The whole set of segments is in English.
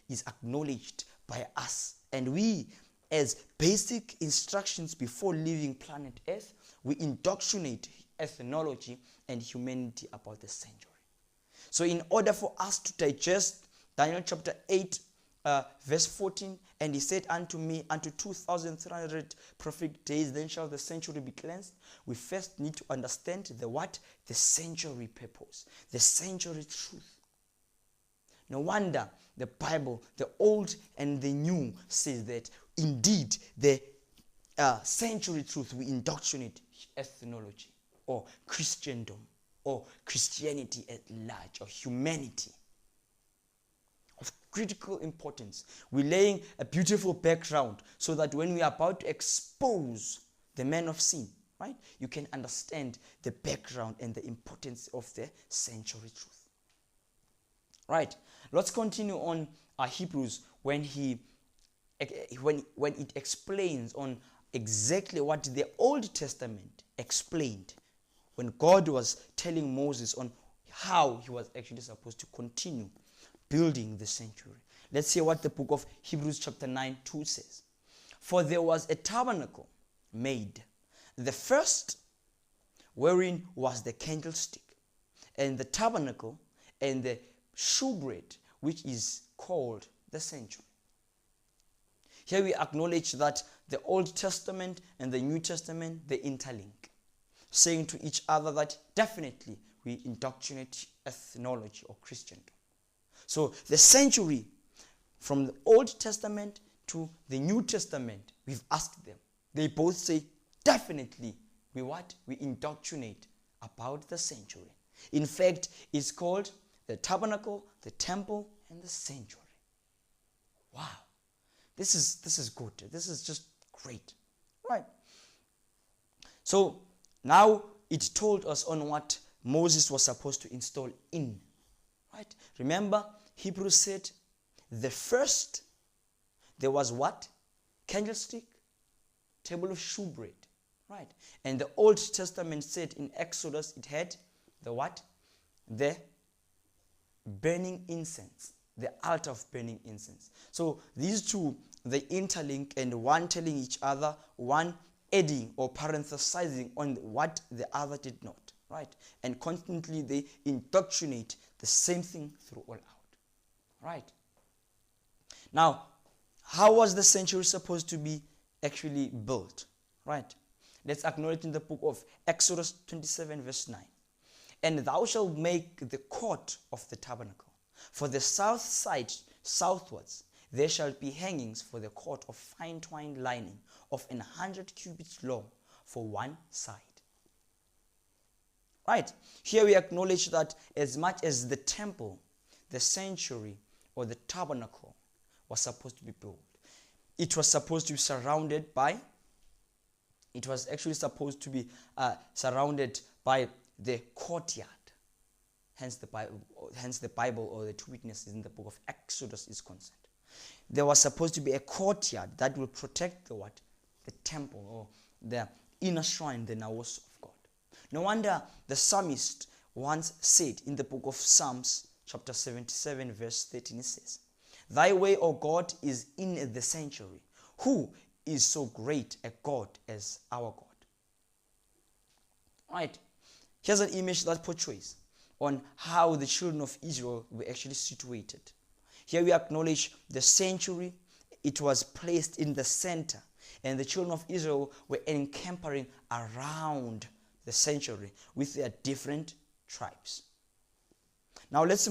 is acknowledged by us. And we, as basic instructions before leaving planet Earth, we indoctrinate ethnology and humanity about the sanctuary. So in order for us to digest Daniel chapter 8, verse 14, and he said unto me, unto 2,300 prophetic days, then shall the sanctuary be cleansed. We first need to understand the what? The sanctuary purpose, the sanctuary truth. No wonder the Bible, the Old and the New, says that indeed the sanctuary truth we indoctrinate ethnology or Christendom or Christianity at large or humanity. Of critical importance. We're laying a beautiful background so that when we are about to expose the man of sin, right, you can understand the background and the importance of the sanctuary truth. Right, let's continue on Hebrews when it explains on exactly what the Old Testament explained when God was telling Moses on how he was actually supposed to continue building the sanctuary. Let's see what the book of Hebrews chapter 9:2 says. For there was a tabernacle made, the first wherein was the candlestick, and the tabernacle, and the shewbread, which is called the sanctuary. Here we acknowledge that the Old Testament and the New Testament, they interlink, saying to each other that definitely we indoctrinate ethnology or Christendom. So the sanctuary, from the Old Testament to the New Testament, we've asked them. They both say definitely we indoctrinate about the sanctuary. In fact, it's called the tabernacle, the temple, and the sanctuary. Wow. This is good. This is just great. Right. So now it told us on what Moses was supposed to install in. Right. Remember, Hebrews said the first, there was what? Candlestick, table of shewbread. Right. And the Old Testament said in Exodus it had the what? The burning incense, the altar of burning incense. So these two, they interlink, and one telling each other, one adding or parenthesizing on what the other did not, right? And constantly they indoctrinate the same thing through all out, right? Now, how was the sanctuary supposed to be actually built, right? Let's acknowledge in the book of Exodus 27 verse 9. And thou shalt make the court of the tabernacle. For the south side, southwards, there shall be hangings for the court of fine twined lining of 100 cubits long for one side. Right. Here we acknowledge that as much as the temple, the sanctuary, or the tabernacle was supposed to be built, it was supposed to be surrounded by, it was actually supposed to be surrounded by the courtyard. Hence the Bible or the two witnesses in the book of Exodus is concerned. There was supposed to be a courtyard that will protect the what? The temple or the inner shrine, the naos of God. No wonder the psalmist once said in the book of Psalms chapter 77 verse 13, it says, Thy way, O God, is in the sanctuary. Who is so great a God as our God? Right. Here's an image that portrays on how the children of Israel were actually situated. Here we acknowledge the sanctuary. It was placed in the center, and the children of Israel were encamping around the sanctuary with their different tribes. Now let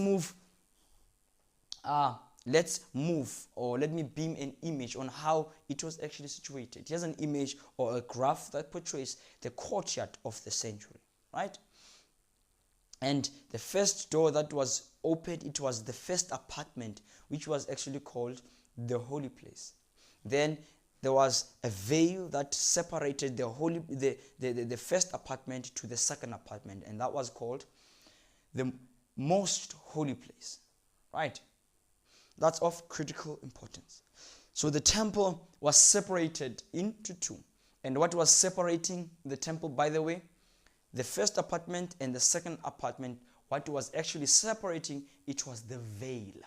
me beam an image on how it was actually situated. Here's an image or a graph that portrays the courtyard of the sanctuary, right? And the first door that was opened, it was the first apartment, which was actually called the holy place. Then there was a veil that separated the first apartment to the second apartment, and that was called the most holy place, right? That's of critical importance. So the temple was separated into two. And what was separating the temple, by the way? The first apartment and the second apartment, what was actually separating, it was the veil.